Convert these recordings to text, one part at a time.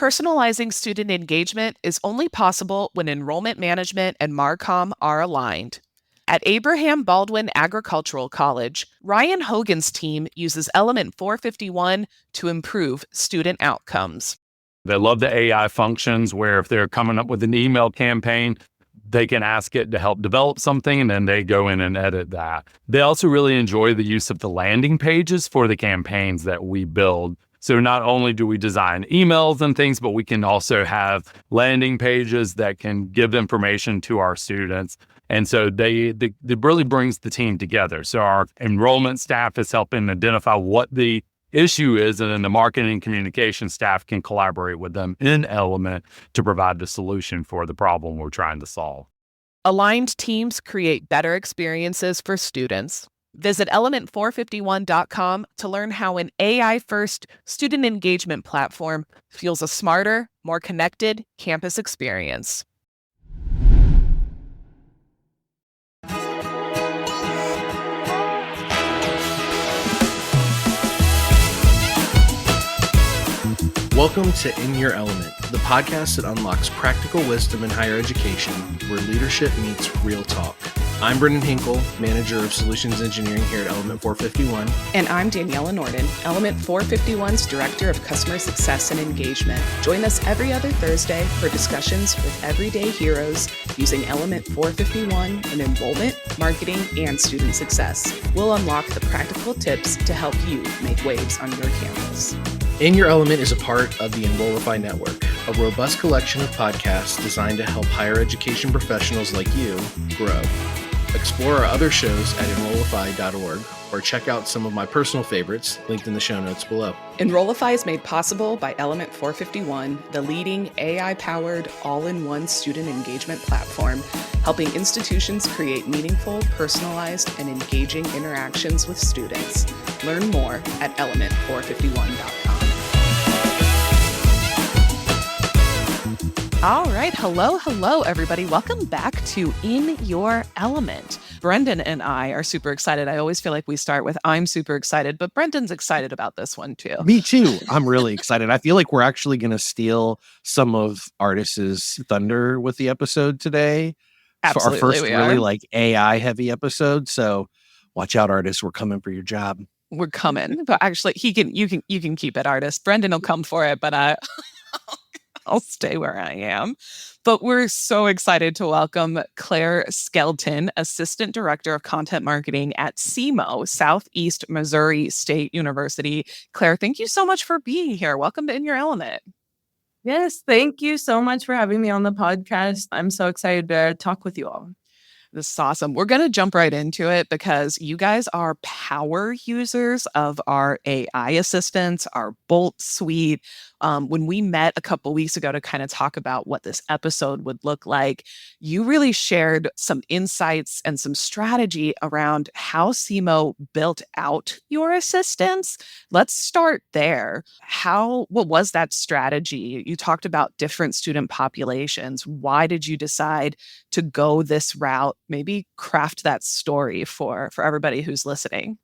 Personalizing student engagement is only possible when enrollment management and MARCOM are aligned. At Abraham Baldwin Agricultural College, Ryan Hogan's team uses Element 451 to improve student outcomes. They love the AI functions where if they're coming up with an email campaign, they can ask it to help develop something and then they go in and edit that. They also really enjoy the use of the landing pages for the campaigns that we build. So not only do we design emails and things, but we can also have landing pages that can give information to our students. And so it really brings the team together. So our enrollment staff is helping identify what the issue is, and then the marketing and communication staff can collaborate with them in Element to provide the solution for the problem we're trying to solve. Aligned teams create better experiences for students. Visit element451.com to learn how an AI-first student engagement platform fuels a smarter, more connected campus experience. Welcome to In Your Element, the podcast that unlocks practical wisdom in higher education, where leadership meets real talk. I'm Brendan Hinkle, Manager of Solutions Engineering here at Element 451. And I'm Daniela Norden, Element 451's Director of Customer Success and Engagement. Join us every other Thursday for discussions with everyday heroes using Element 451 in enrollment, marketing, and student success. We'll unlock the practical tips to help you make waves on your campus. In Your Element is a part of the Enrollify Network, a robust collection of podcasts designed to help higher education professionals like you grow. Explore our other shows at enrollify.org or check out some of my personal favorites linked in the show notes below. Enrollify is made possible by Element 451, the leading AI-powered all-in-one student engagement platform, helping institutions create meaningful, personalized, and engaging interactions with students. Learn more at element451.com. All right. Hello, everybody. Welcome back to In Your Element. Brendan and I are super excited. I always feel like we start with I'm super excited, but Brendan's excited about this one too. Me too. I'm really excited. I feel like we're actually going to steal some of Artis's thunder with the episode today. Absolutely, for our first we really are. like AI heavy episode. So watch out, Artis. We're coming for your job. We're coming, but actually, you can keep it, Artist. Brendan will come for it, but I'll stay where I am. But we're so excited to welcome Claire Skelton, Assistant Director of Content Marketing at SEMO, Southeast Missouri State University. Claire, thank you so much for being here. Welcome to In Your Element. Yes, thank you so much for having me on the podcast. I'm so excited to talk with you all. This is awesome. We're going to jump right into it because you guys are power users of our AI assistants, our Bolt suite. When we met a couple weeks ago to kind of talk about what this episode would look like, you really shared some insights and some strategy around how SEMO built out your assistants. Let's start there. What was that strategy? You talked about different student populations. Why did you decide to go this route? Maybe craft that story for everybody who's listening.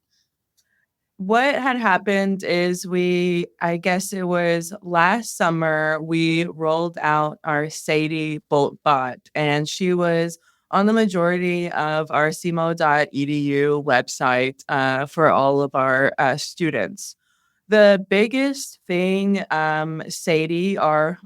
What had happened is I guess it was last summer, we rolled out our Sadie Bolt bot, and she was on the majority of our SEMO.edu website for all of our students. The biggest thing Sadie, our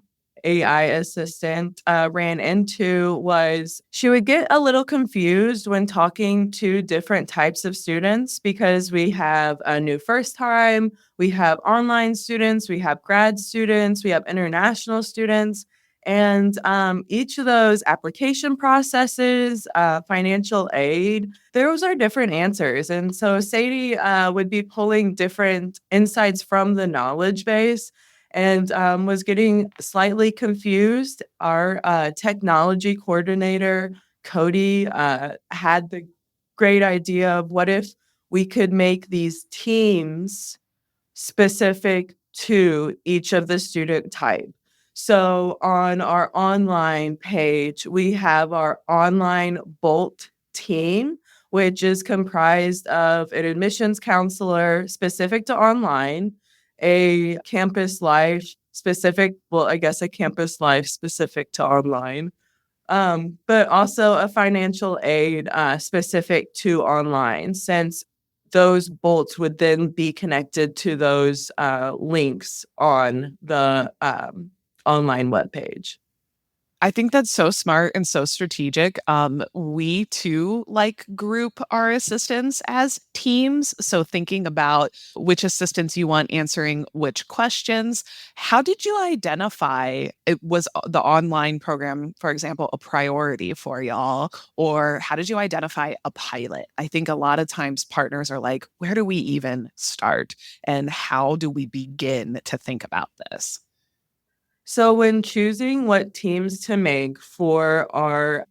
AI assistant, ran into was she would get a little confused when talking to different types of students because we have a new first time, we have online students, we have grad students, we have international students, and each of those application processes, financial aid, those are different answers. And so Sadie would be pulling different insights from the knowledge base and was getting slightly confused. Our technology coordinator, Cody, had the great idea of what if we could make these teams specific to each of the student type. So on our online page, we have our online Bolt team, which is comprised of an admissions counselor specific to online, a campus life specific, well, I guess a campus life specific to online, but also a financial aid specific to online, since those bolts would then be connected to those links on the online webpage. I think that's so smart and so strategic. We too like group our assistants as teams. So thinking about which assistants you want answering which questions. How did you identify it was the online program, for example, a priority for y'all? Or how did you identify a pilot? I think a lot of times partners are like, where do we even start? And how do we begin to think about this? So, when choosing what teams to make for our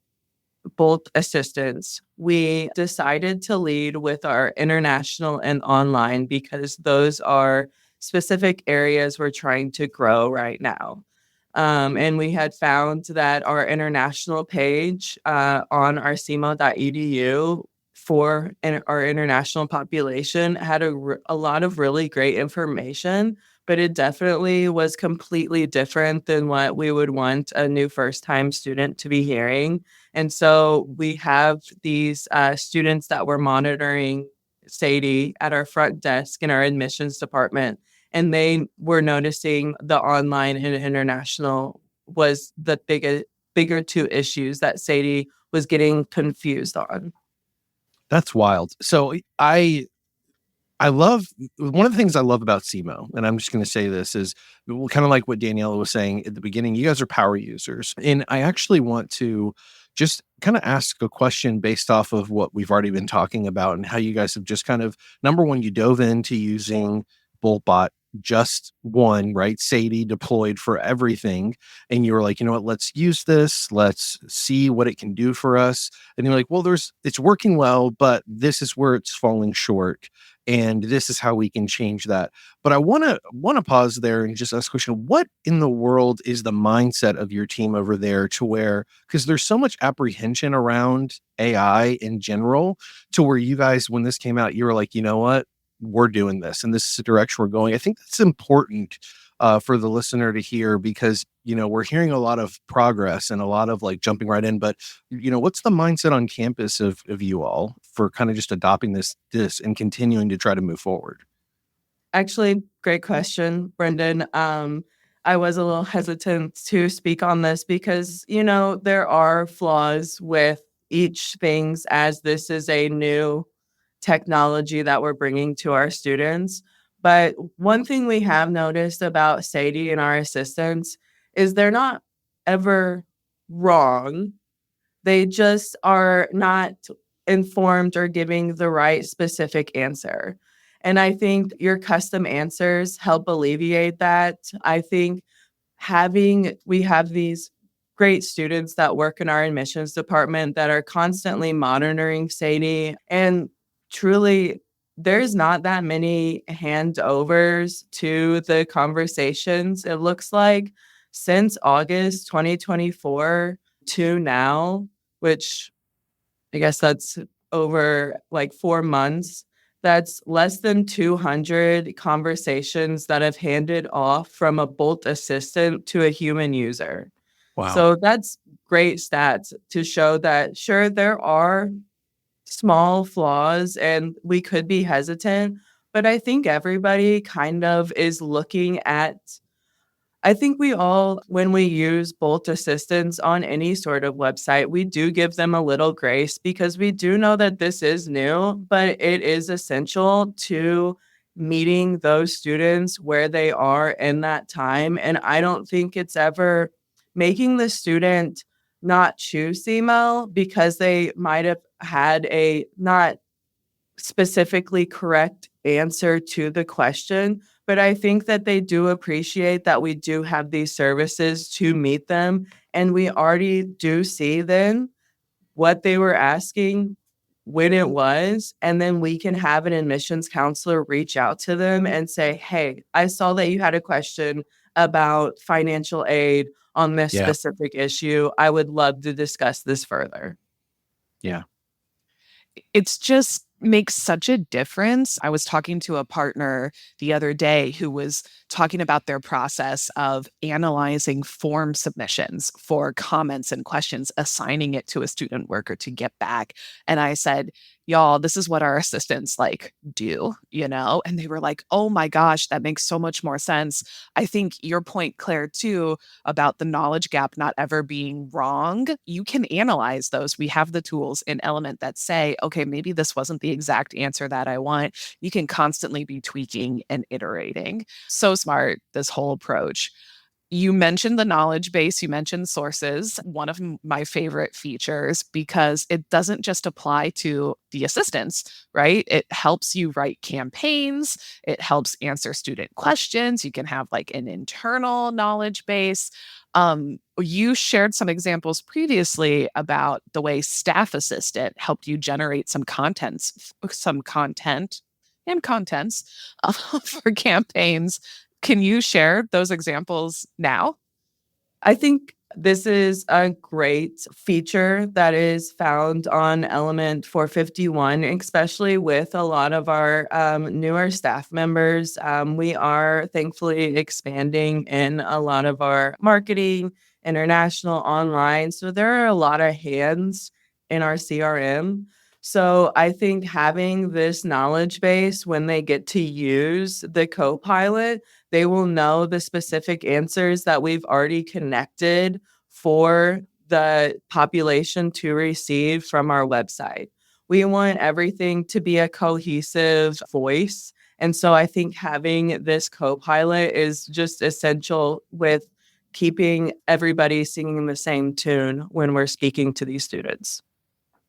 Bolt assistants, we decided to lead with our international and online because those are specific areas we're trying to grow right now. And we had found that our international page on our SEMO.edu for our international population had a lot of really great information, but it definitely was completely different than what we would want a new first time student to be hearing. And so we have these students that were monitoring Sadie at our front desk in our admissions department, and they were noticing the online and international was the bigger two issues that Sadie was getting confused on. That's wild. So I love one of the things I love about SEMO, and I'm just going to say this is kind of like what Daniela was saying at the beginning. You guys are power users, and I actually want to just kind of ask a question based off of what we've already been talking about and how you guys have just kind of number one, you dove into using BoltBot just one, right? Sadie deployed for everything. And you were like, you know what, let's use this. Let's see what it can do for us. And you're like, well, it's working well, but this is where it's falling short. And this is how we can change that. But I want to pause there and just ask a question. What in the world is the mindset of your team over there to where, because there's so much apprehension around AI in general, to where you guys, when this came out, you were like, you know what? We're doing this and this is the direction we're going. I think that's important for the listener to hear because, we're hearing a lot of progress and a lot of like jumping right in, but what's the mindset on campus of you all for kind of just adopting this and continuing to try to move forward? Actually, great question, Brendan. I was a little hesitant to speak on this because, there are flaws with each things as this is a new technology that we're bringing to our students. But one thing we have noticed about Sadie and our assistants is they're not ever wrong. They just are not informed or giving the right specific answer. And I think your custom answers help alleviate that. I think we have these great students that work in our admissions department that are constantly monitoring Sadie. And truly, there's not that many handovers to the conversations. It looks like since August 2024 to now, which I guess that's over like 4 months. That's less than 200 conversations that have handed off from a Bolt assistant to a human user. Wow. So that's great stats to show that, sure, there are small flaws and we could be hesitant, but I think everybody kind of is looking at I think we all, when we use Bolt assistants on any sort of website, we do give them a little grace because we do know that this is new, but it is essential to meeting those students where they are in that time. And I don't think it's ever making the student not choose SEMO because they might have had a not specifically correct answer to the question, but I think that they do appreciate that we do have these services to meet them. And we already do see then what they were asking, when it was, and then we can have an admissions counselor reach out to them and say, hey, I saw that you had a question about financial aid on this Yeah. specific issue. I would love to discuss this further. Yeah. It's just makes such a difference. I was talking to a partner the other day who was talking about their process of analyzing form submissions for comments and questions, assigning it to a student worker to get back. And I said, y'all, this is what our assistants like do, you know? And they were like, oh my gosh, that makes so much more sense. I think your point, Claire, too, about the knowledge gap not ever being wrong, you can analyze those. We have the tools in Element that say, okay, maybe this wasn't the exact answer that I want. You can constantly be tweaking and iterating. So smart, this whole approach. You mentioned the knowledge base, you mentioned sources, one of my favorite features because it doesn't just apply to the assistants, right? It helps you write campaigns, it helps answer student questions. You can have like an internal knowledge base. You shared some examples previously about the way Staff Assistant helped you generate some content and contents for campaigns. Can you share those examples now? I think this is a great feature that is found on Element 451, especially with a lot of our newer staff members. We are thankfully expanding in a lot of our marketing, international, online. So there are a lot of hands in our CRM. So I think having this knowledge base when they get to use the Copilot, they will know the specific answers that we've already connected for the population to receive from our website. We want everything to be a cohesive voice. And so I think having this co-pilot is just essential with keeping everybody singing the same tune when we're speaking to these students.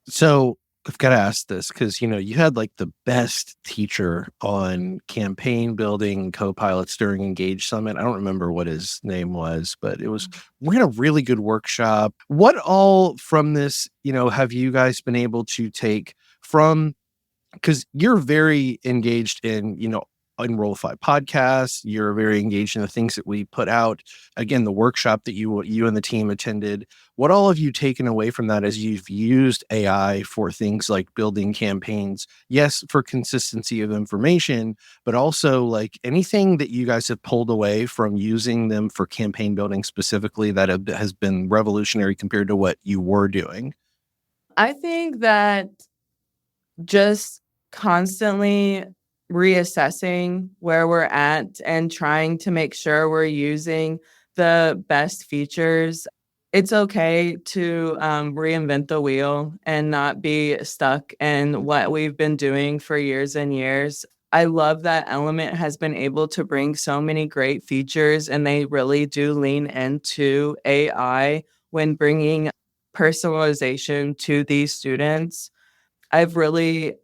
So I've got to ask this because, you had like the best teacher on campaign building co-pilots during Engage Summit. I don't remember what his name was, but we had a really good workshop. What all from this, have you guys been able to take from, because you're very engaged in, Enrollify podcasts. You're very engaged in the things that we put out. Again, the workshop that you and the team attended. What all have you taken away from that as you've used AI for things like building campaigns? Yes, for consistency of information, but also like anything that you guys have pulled away from using them for campaign building specifically that has been revolutionary compared to what you were doing. I think that just constantly reassessing where we're at and trying to make sure we're using the best features. It's okay to reinvent the wheel and not be stuck in what we've been doing for years and years. I love that Element has been able to bring so many great features, and they really do lean into AI when bringing personalization to these students. I've really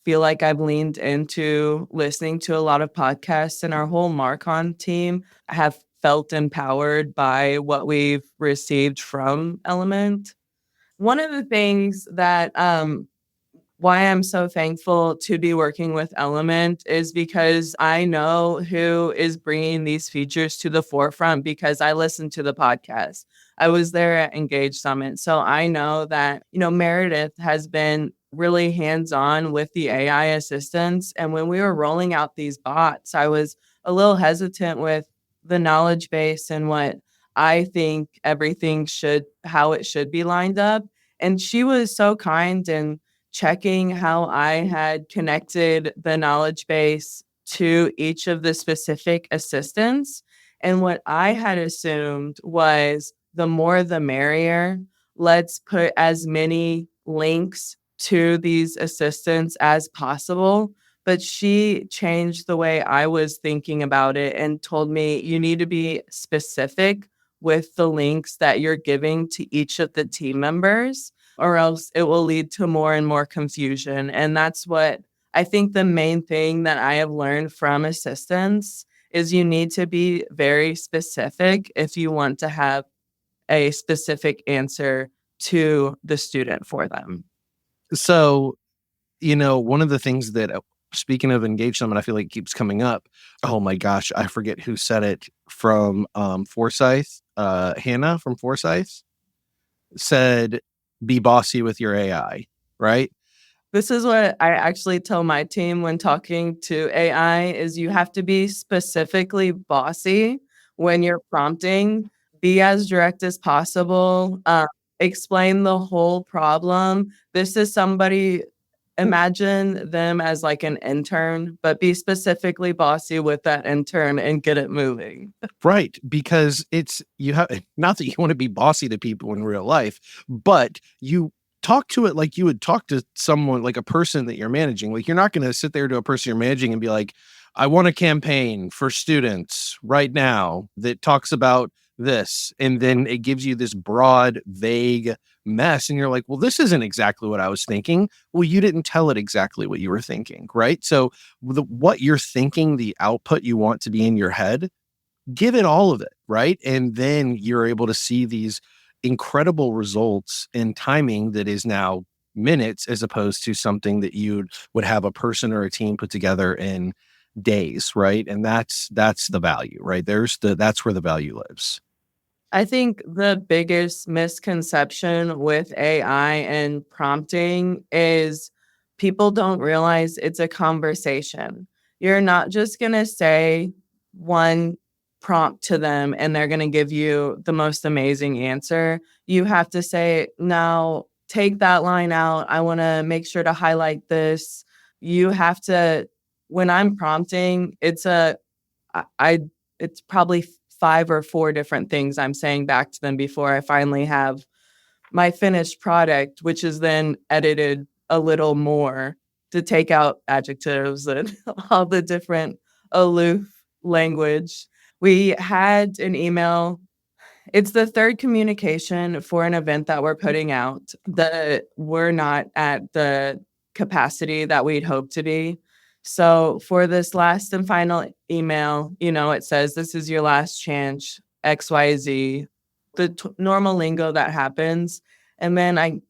feel like I've leaned into listening to a lot of podcasts, and our whole Marcon team have felt empowered by what we've received from Element. One of the things that why I'm so thankful to be working with Element is because I know who is bringing these features to the forefront because I listened to the podcast. I was there at Engage Summit. So I know that, Meredith has been really hands-on with the AI assistants. And when we were rolling out these bots, I was a little hesitant with the knowledge base and what I think how it should be lined up. And she was so kind and checking how I had connected the knowledge base to each of the specific assistants. And what I had assumed was the more the merrier. Let's put as many links to these assistants as possible. But she changed the way I was thinking about it and told me you need to be specific with the links that you're giving to each of the team members, or else it will lead to more and more confusion. And that's what I think the main thing that I have learned from assistants is you need to be very specific if you want to have a specific answer to the student for them. So, one of the things that, speaking of Engage Summit, I feel like keeps coming up. Oh my gosh, I forget who said it from Forsyth. Hannah from Forsyth said, be bossy with your AI, right? This is what I actually tell my team when talking to AI is you have to be specifically bossy when you're prompting, be as direct as possible, explain the whole problem. This is somebody imagine them as like an intern, but be specifically bossy with that intern and get it moving. Right, because it's you have not that you want to be bossy to people in real life, but you talk to it like you would talk to someone like a person that you're managing. Like you're not going to sit there to a person you're managing and be like, "I want a campaign for students right now that talks about this." And then it gives you this broad, vague mess and you're like, "Well, this isn't exactly what I was thinking." Well, you didn't tell it exactly what you were thinking, right? So what you're thinking, the output you want to be in your head, give it all of it, right? And then you're able to see these incredible results in timing that is now minutes as opposed to something that you would have a person or a team put together in days, right? And that's the value, right? That's where the value lives. I think the biggest misconception with AI and prompting is people don't realize it's a conversation. You're not just going to say one prompt to them and they're going to give you the most amazing answer. You have to say, now take that line out. I want to make sure to highlight this. You have to, when I'm prompting, I it's probably 5 or 4 different things I'm saying back to them before I finally have my finished product, which is then edited a little more to take out adjectives and all the different aloof language. We had an email. It's the third communication for an event that we're putting out that we're not at the capacity that we'd hoped to be. So for this last and final email, it says, "This is your last chance, XYZ," the normal lingo that happens. And then I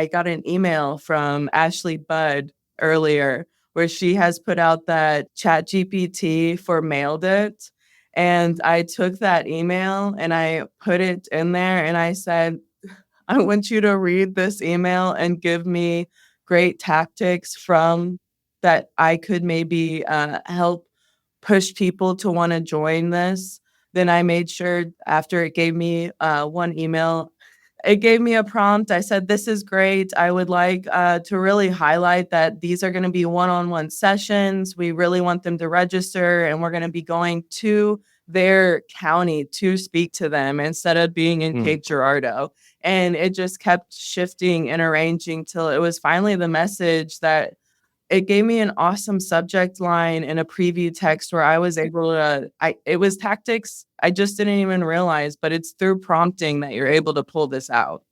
got an email from Ashley Budd earlier where she has put out that Chat GPT for mailed it. And I took that email and I put it in there and I said, "I want you to read this email and give me great tactics from that I could maybe help push people to want to join this." Then I made sure after it gave me one email, it gave me a prompt. I said, "This is great. I would like to really highlight that these are going to be one-on-one sessions. We really want them to register, and we're going to be going to their county to speak to them instead of being in Cape Girardeau." And it just kept shifting and arranging till it was finally the message that it gave me an awesome subject line and a preview text where I was able to it was tactics I just didn't even realize, but it's through prompting that you're able to pull this out.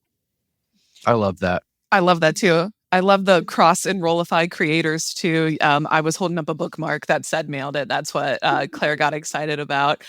I love that. I love that too. I love the cross Enrollify creators too. I was holding up a bookmark that said "mailed it." That's what Claire got excited about.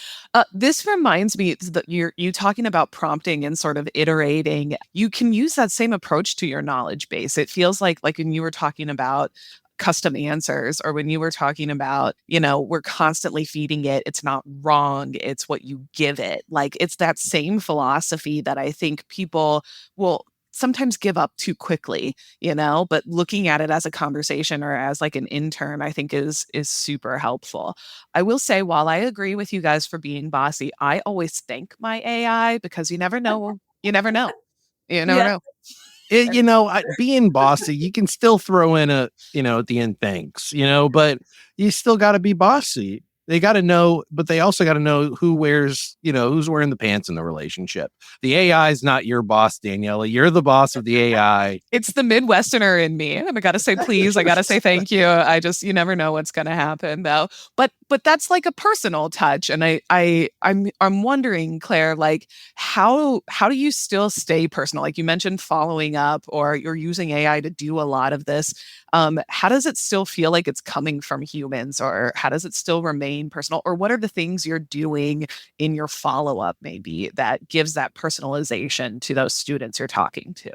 This reminds me that you talking about prompting and sort of iterating. You can use that same approach to your knowledge base. It feels like when you were talking about custom answers, or when you were talking about, we're constantly feeding it. It's not wrong. It's what you give it. Like it's that same philosophy that I think people will sometimes give up too quickly, but looking at it as a conversation or as like an intern, I think is super helpful. I will say, while I agree with you guys for being bossy, I always thank my AI because you never know. You never know. You never Yeah. know. Being bossy, you can still throw in at the end, thanks, but you still got to be bossy. They got to know, but they also got to know who's wearing the pants in the relationship. The AI is not your boss, Daniela. You're the boss of the AI. It's the Midwesterner in me. I gotta say please. I gotta say thank you. You never know what's gonna happen though. But that's like a personal touch. And I'm wondering, Claire, like how do you still stay personal? Like you mentioned following up, or you're using AI to do a lot of this. How does it still feel like it's coming from humans, or how does it still remain personal? Or what are the things you're doing in your follow-up maybe that gives that personalization to those students you're talking to?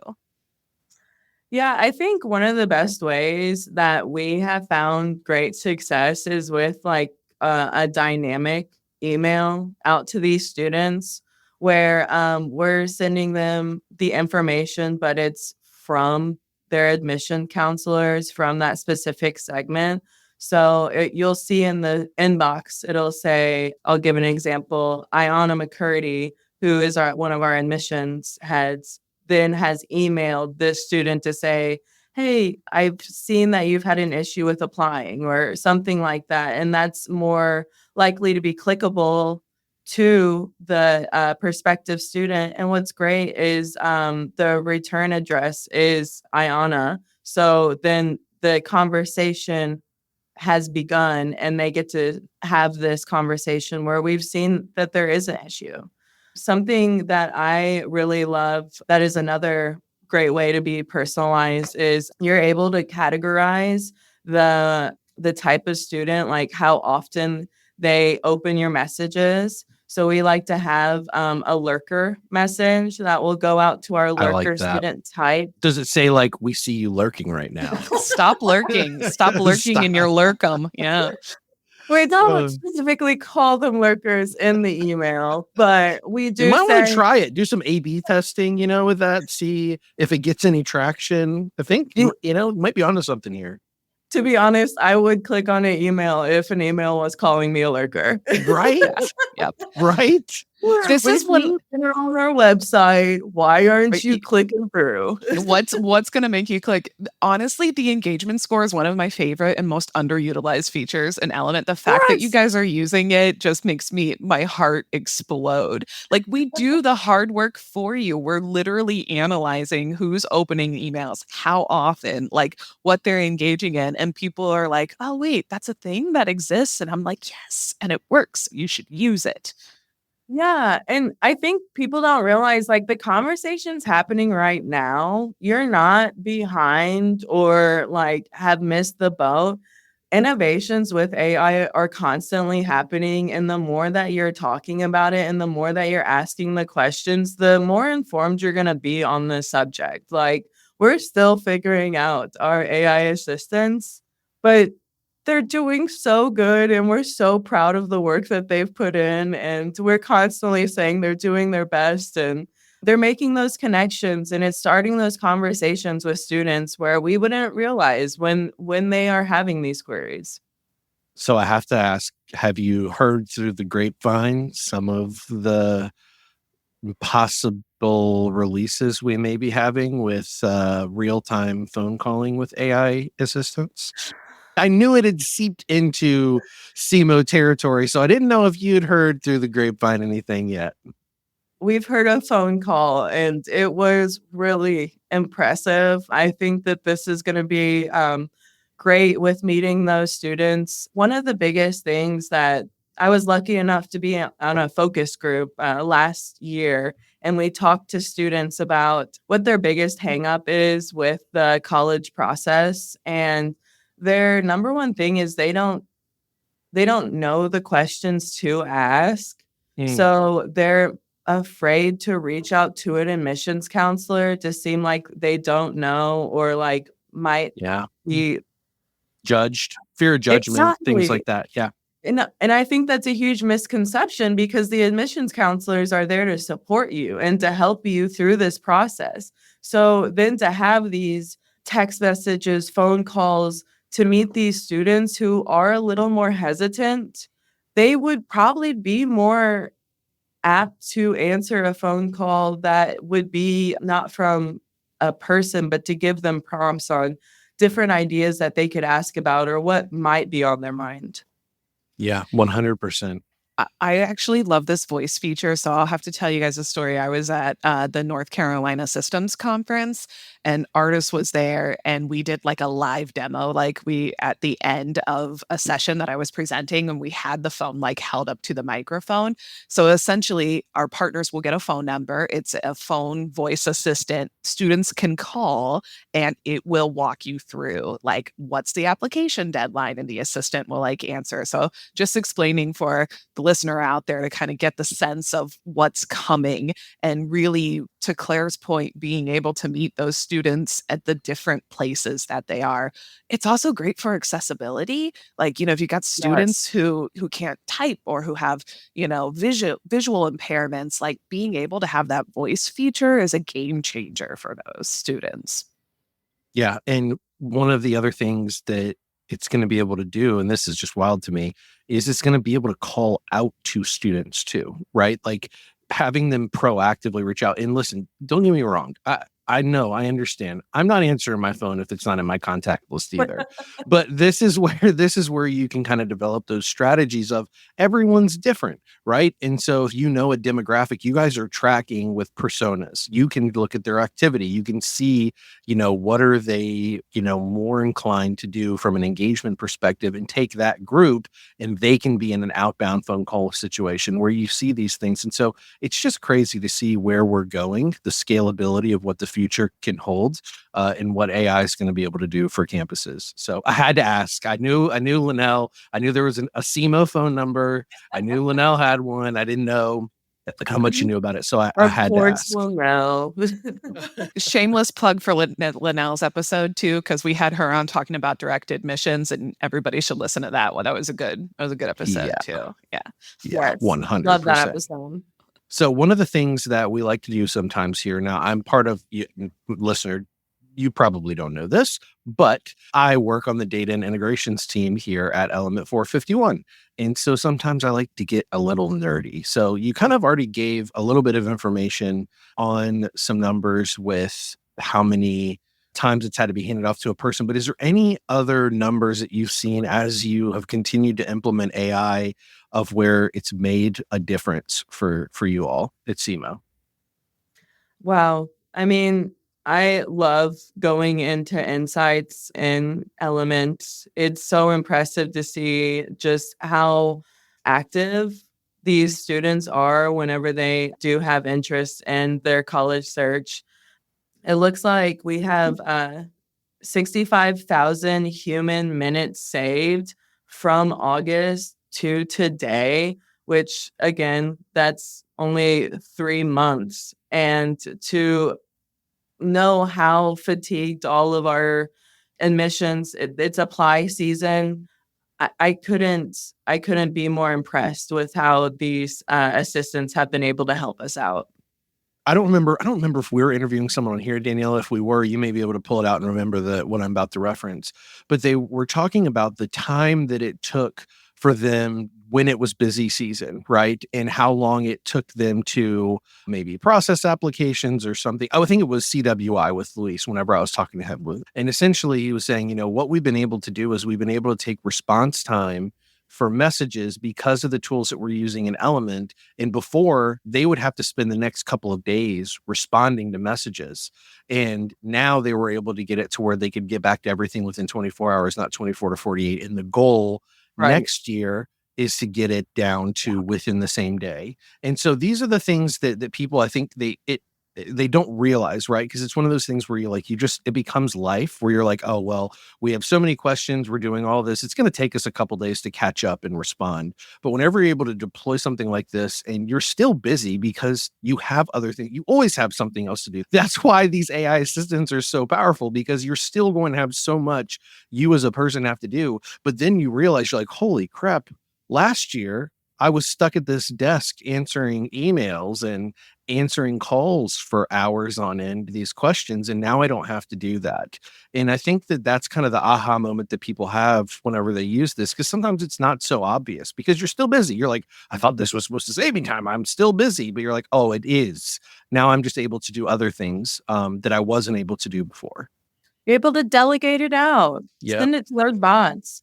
Yeah, I think one of the best ways that we have found great success is with like a dynamic email out to these students where we're sending them the information, but it's from their admission counselors from that specific segment. So you'll see in the inbox, it'll say, I'll give an example, Ayana McCurdy, who is one of our admissions heads, then has emailed this student to say, hey, I've seen that you've had an issue with applying or something like that. And that's more likely to be clickable to the prospective student. And what's great is the return address is Ayana. So then the conversation has begun and they get to have this conversation where we've seen that there is an issue. Something that I really love, that is another great way to be personalized, is you're able to categorize the type of student, like how often they open your messages. So we like to have a lurker message that will go out to our I like lurker that. student type. Does it say like, we see you lurking right now? Stop lurking. Stop lurking in your lurkum. Yeah. We don't specifically call them lurkers in the email, but we You do might want to say, try it. Do some A/B testing, with that. See if it gets any traction. I think, might be onto something here. to be honest, I would click on an email if an email was calling me a lurker. Right? Yep. Right? This is what they're on our website. Why aren't you clicking through? what's going to make you click? Honestly, the engagement score is one of my favorite and most underutilized features and element. The fact that you guys are using it just makes my heart explode. Like, we do the hard work for you. We're literally analyzing who's opening emails, how often, like what they're engaging in. And people are like, oh, wait, that's a thing that exists. And I'm like, yes, and it works. You should use it. Yeah. And I think people don't realize, like, the conversation's happening right now. You're not behind or like have missed the boat. Innovations with AI are constantly happening. And the more that you're talking about it and the more that you're asking the questions, the more informed you're going to be on the subject. Like, we're still figuring out our AI assistants, but they're doing so good and we're so proud of the work that they've put in, and we're constantly saying they're doing their best and they're making those connections, and it's starting those conversations with students where we wouldn't realize when they are having these queries. So I have to ask, have you heard through the grapevine some of the possible releases we may be having with real-time phone calling with AI assistants? I knew it had seeped into SEMO territory, so I didn't know if you'd heard through the grapevine anything yet. We've heard a phone call and it was really impressive. I think that this is going to be great with meeting those students. One of the biggest things that I was lucky enough to be on a focus group last year, and we talked to students about what their biggest hangup is with the college process. And their number one thing is they don't know the questions to ask. So they're afraid to reach out to an admissions counselor to seem like they don't know or like might be judged, fear of judgment, things like that. Yeah. And I think that's a huge misconception, because the admissions counselors are there to support you and to help you through this process. So then to have these text messages, phone calls to meet these students who are a little more hesitant, they would probably be more apt to answer a phone call that would be not from a person, but to give them prompts on different ideas that they could ask about or what might be on their mind. Yeah, 100%. I actually love this voice feature, so I'll have to tell you guys a story. I was at the North Carolina Systems Conference, and Artis was there, and we did like a live demo, like we at the end of a session that I was presenting, and we had the phone like held up to the microphone. So essentially, our partners will get a phone number. It's a phone voice assistant. Students can call, and it will walk you through like what's the application deadline, and the assistant will like answer. So just explaining for the listener out there to kind of get the sense of what's coming, and really, to Claire's point, being able to meet those students at the different places that they are. It's also great for accessibility. Like, if you got students who can't type or who have, visual impairments, like being able to have that voice feature is a game changer for those students. Yeah. And one of the other things that it's going to be able to do, and this is just wild to me, is it's going to be able to call out to students too, right? Like having them proactively reach out and listen. Don't get me wrong. I know, I understand. I'm not answering my phone if it's not in my contact list either. But this is where you can kind of develop those strategies of everyone's different, right? And so if you know a demographic, you guys are tracking with personas. You can look at their activity. You can see, what are they, more inclined to do from an engagement perspective, and take that group and they can be in an outbound phone call situation where you see these things. And so it's just crazy to see where we're going, the scalability of what the future can hold, and what AI is going to be able to do for campuses. So I had to ask. I knew Linnell. I knew there was a SEMO phone number. I knew Linnell had one. I didn't know like how much you knew about it. So I Of had to course, ask. we'll know. Shameless plug for Linnell's episode too, because we had her on talking about direct admissions, and everybody should listen to that one. That was a good episode Yeah. too. Yeah. Yeah. Yes, love that 100%. episode. So one of the things that we like to do sometimes here, now I'm part of listener, you probably don't know this, but I work on the data and integrations team here at Element 451. And so sometimes I like to get a little nerdy. So you kind of already gave a little bit of information on some numbers with how many times it's had to be handed off to a person, but is there any other numbers that you've seen as you have continued to implement AI of where it's made a difference for you all at SEMO? Wow. I mean, I love going into insights in Element. It's so impressive to see just how active these students are whenever they do have interest in their college search. It looks like we have 65,000 human minutes saved from August to today, which again, that's only 3 months. And to know how fatigued all of our admissions, it's apply season. I couldn't be more impressed with how these assistants have been able to help us out. I don't remember if we were interviewing someone on here, Danielle. If we were, you may be able to pull it out and remember what I'm about to reference. But they were talking about the time that it took for them when it was busy season, right? And how long it took them to maybe process applications or something. I would think it was CWI with Luis whenever I was talking to him. And essentially he was saying, what we've been able to do is we've been able to take response time for messages because of the tools that we're using in Element. And before, they would have to spend the next couple of days responding to messages. And now they were able to get it to where they could get back to everything within 24 hours, not 24 to 48. And the goal Right. next year is to get it down to within the same day. And so these are the things that people, I think they don't realize, right? Because it's one of those things where it becomes life where you're like, oh, well, we have so many questions. We're doing all this. It's going to take us a couple days to catch up and respond. But whenever you're able to deploy something like this and you're still busy because you have other things, you always have something else to do. That's why these AI assistants are so powerful, because you're still going to have so much you as a person have to do. But then you realize you're like, holy crap, last year I was stuck at this desk answering emails and answering calls for hours on end, these questions. And now I don't have to do that. And I think that that's kind of the aha moment that people have whenever they use this, because sometimes it's not so obvious because you're still busy. You're like, I thought this was supposed to save me time. I'm still busy. But you're like, oh, it is. Now I'm just able to do other things that I wasn't able to do before. You're able to delegate it out, Yeah. send it to their bots.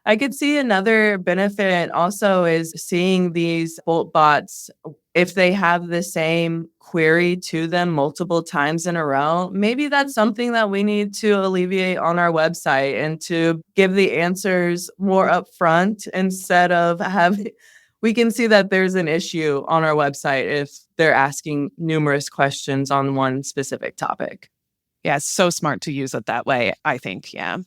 I could see another benefit also is seeing these bolt bots, if they have the same query to them multiple times in a row, maybe that's something that we need to alleviate on our website and to give the answers more upfront instead of having. We can see that there's an issue on our website if they're asking numerous questions on one specific topic. Yeah, it's so smart to use it that way, I think. Yeah.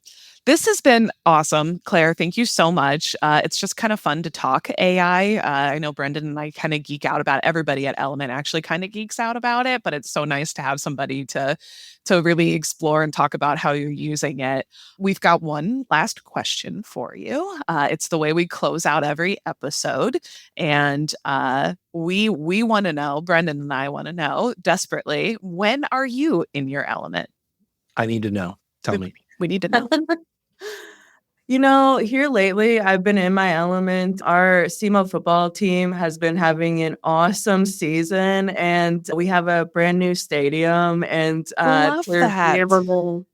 This has been awesome, Claire. Thank you so much. It's just kind of fun to talk AI. I know Brendan and I kind of geek out about it. Everybody at Element actually kind of geeks out about it, but it's so nice to have somebody to really explore and talk about how you're using it. We've got one last question for you. It's the way we close out every episode, and we want to know. Brendan and I want to know desperately, when are you in your element? I need to know. Tell me. We need to know. Here lately, I've been in my element. Our SEMO football team has been having an awesome season, and we have a brand new stadium. And Love we're that. able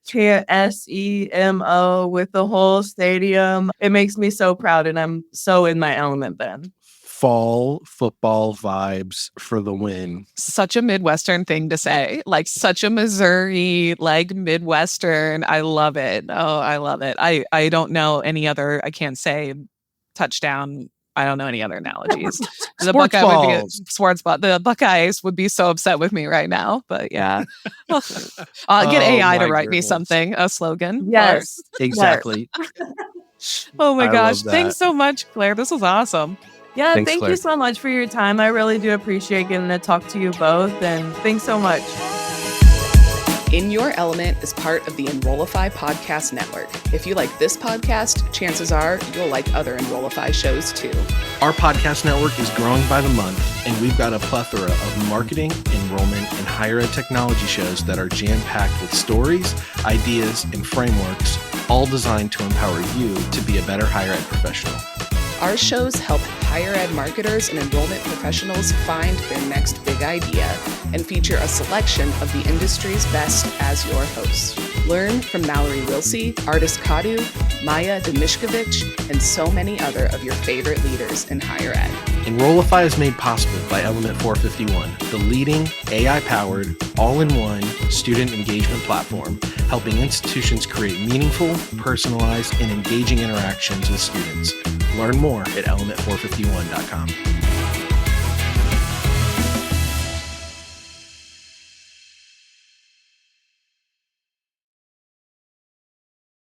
to SEMO with the whole stadium. It makes me so proud, and I'm so in my element then. Fall football vibes for the win. Such a Midwestern thing to say, like such a Missouri, like Midwestern. I love it. Oh, I love it. I don't know any other, I can't say touchdown. I don't know any other analogies. The Sports Buckeye would be a balls. sports ball. The Buckeyes would be so upset with me right now, but yeah. Get AI to my write me goodness. something, a slogan. Yes. Exactly. Oh my I gosh. love Thanks that. so much, Claire. This was awesome. Yeah, Thanks, thank Claire. you so much for your time. I really do appreciate getting to talk to you both, and thanks so much. In Your Element is part of the Enrollify podcast network. If you like this podcast, chances are you'll like other Enrollify shows too. Our podcast network is growing by the month, and we've got a plethora of marketing, enrollment, and higher ed technology shows that are jam-packed with stories, ideas, and frameworks, all designed to empower you to be a better higher ed professional. Our shows help higher ed marketers and enrollment professionals find their next big idea and feature a selection of the industry's best as your host. Learn from Mallory Wilsey, Artis Kadu, Maya Demishkovich, and so many other of your favorite leaders in higher ed. Enrollify is made possible by Element 451, the leading AI-powered, all-in-one student engagement platform, helping institutions create meaningful, personalized, and engaging interactions with students. Learn more at element451.com.